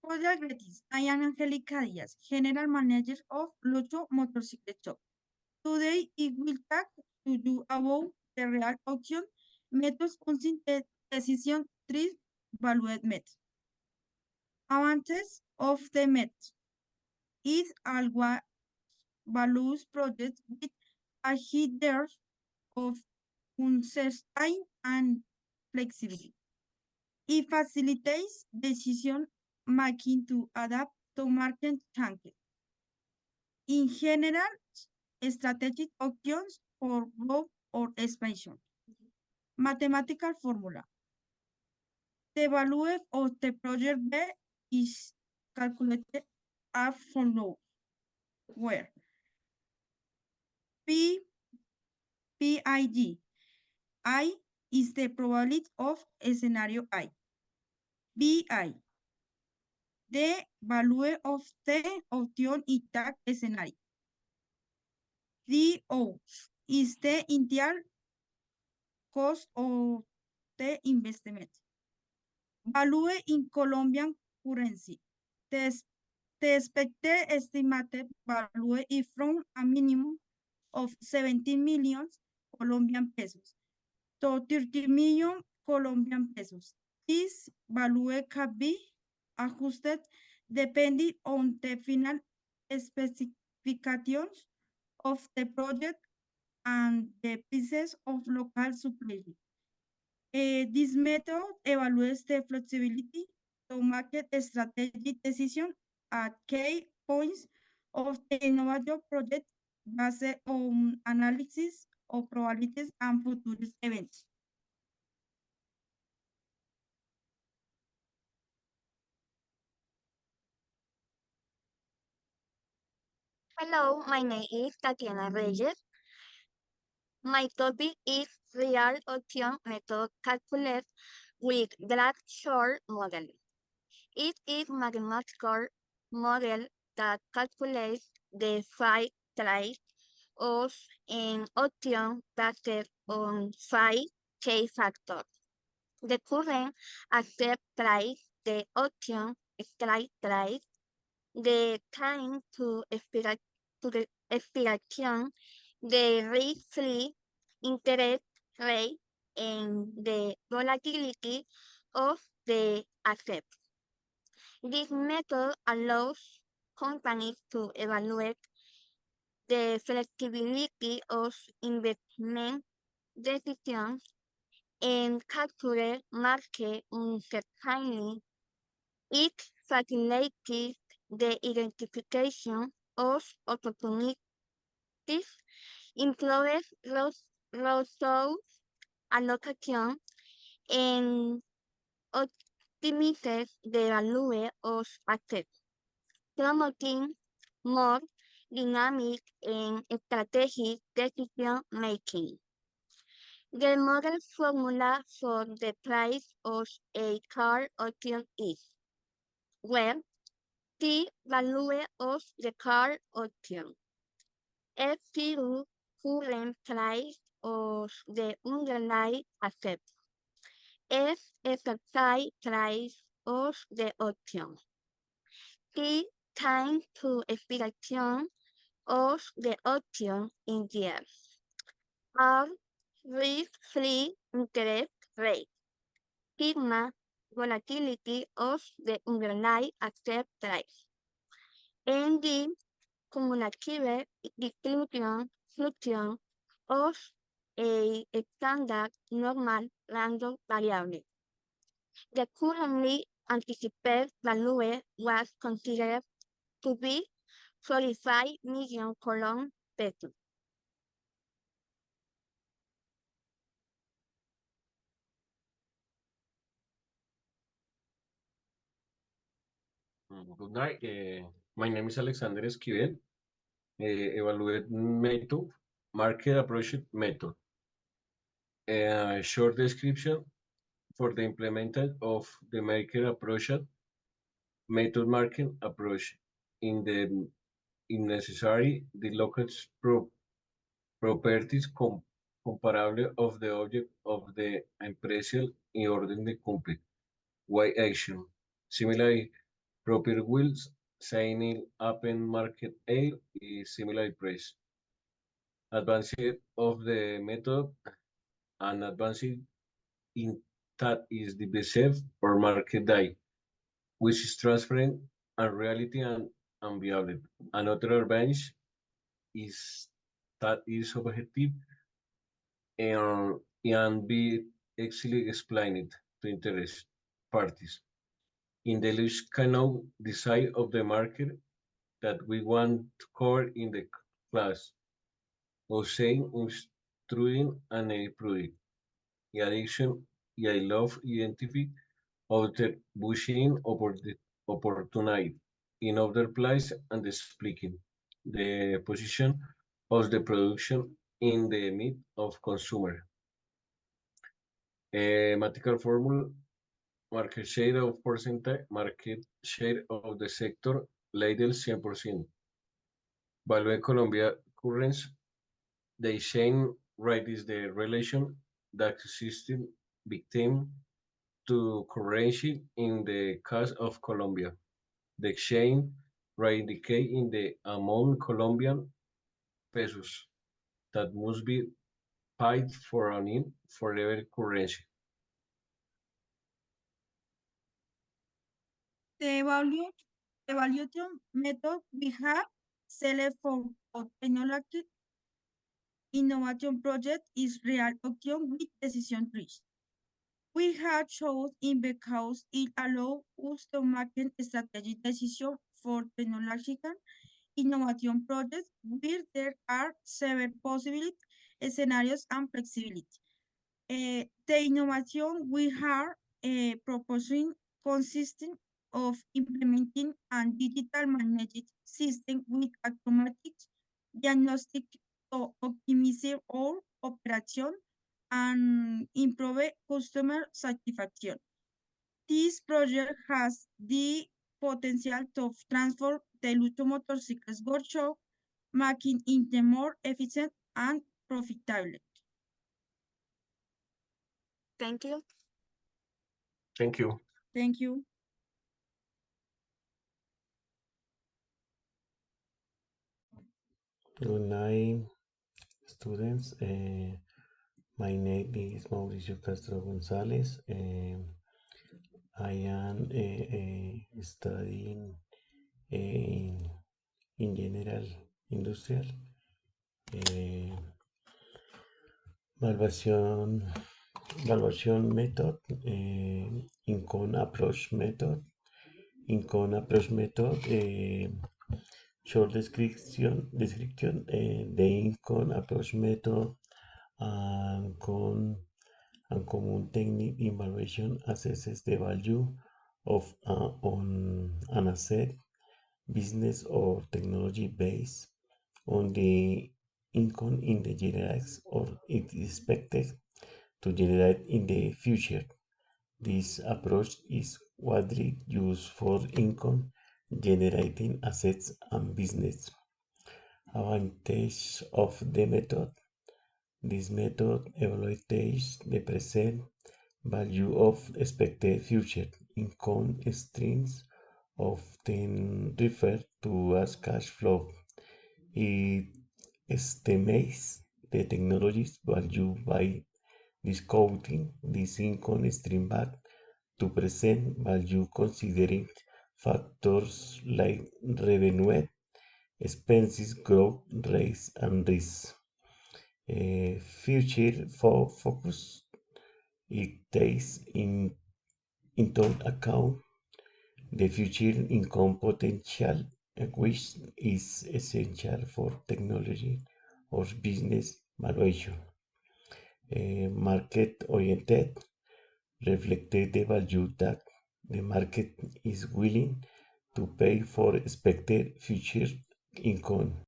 Hola, Gretis. I am Angelica Diaz, General Manager of Lucho Motorcycle Shop. Today, I will talk to you about the real auction methods using the decision tree valued method. Advantages of the method is always values projects with a high degree of uncertainty and flexibility. It facilitates decision making to adapt to market changes. In general, strategic options for growth or expansion. Mathematical formula. The value of the project B is calculated as follows, where P, PIG, I is the probability of scenario I. BI, the value of the option in that scenario. DO is the initial cost of the investment. Value in Colombian currency. The expected estimated value is from a minimum of 17 million Colombian pesos to 30 million Colombian pesos. This value can be adjusted depending on the final specifications of the project and the pieces of local supply. This method evaluates the flexibility to market strategic decision at key points of the innovative project based on analysis of probabilities and future events. Hello, my name is Tatiana Reyes. My topic is real option method calculate with drag short model. It is mathematical model that calculates the five types of an option based on five key factors. The current accept price, the option strike price, the time to the expiration, the risk-free interest rate, and the volatility of the asset. This method allows companies to evaluate the flexibility of investment decisions and calculate market uncertainty. It facilitates the identification of opportunities, improves resource allocation, and optimizes the value of assets, promoting more dynamic and strategic decision making. The model formula for the price of a car option is where the value of the car option is the current price of the underlying asset is the price of the option. The time to expiration of the option in years. R risk-free interest rate. Sigma volatility of the underlying asset price. And the cumulative distribution function of a standard normal random variable. The currently anticipated value was considered to be 45 million Colombian pesos. Good night. My name is Alexander Esquivel. Evaluate method, market approach method. A short description for the implementation of the market approach method market approach in the in necessary the local properties comparable of the object of the appraisal in order to complete. Why action? Similarly, Proper wheels, signing open market air is similar price. Advanced of the method and advanced in that is the best or market die, which is transparent and reality and unviable. Another advantage is that is objective and be easily explained to interest parties. Intelligence can know the side of the market that we want to cover in the class, or saying instruing and a product. In addition, I love identify other bushing opportunity in other place and explaining the position of the production in the meat of consumer. A mathematical formula market share of percentage market share of the sector label 100%. Value in Colombia currency, the exchange rate is the relation that existing between to currency in the case of Colombia. The exchange rate indicate in the amount Colombian pesos that must be paid for an in forever currency. The evaluation method we have selected for technology innovation project is real action with decision trees. We have chosen in because it allows us to make a strategic decision for technological innovation projects where there are several possible scenarios and flexibility. The innovation we are proposing consisting of implementing a digital managed system with automatic diagnostic to optimize our operation and improve customer satisfaction. This project has the potential to transform the Luto Motorcycles workshop, making it more efficient and profitable. Thank you. Thank you. Thank you. Good night, students. My name is Mauricio Castro Gonzalez. I am studying in general industrial. Uh, Evaluation, evaluation method, Income approach method. Income approach method. Short description, the income approach method and common technique evaluation assesses the value of on an asset, business or technology based on the income in the generates or it is expected to generate in the future. This approach is widely used for income generating assets and business. Advantage of the method. This method evaluates the present value of expected future income streams, often referred to as cash flow. It estimates the technology's value by discounting this income stream back to present value considering factors like revenue, expenses, growth rates, and risks. Future focus, it takes into account the future income potential, which is essential for technology or business valuation. Market oriented reflected the value that the market is willing to pay for expected future income.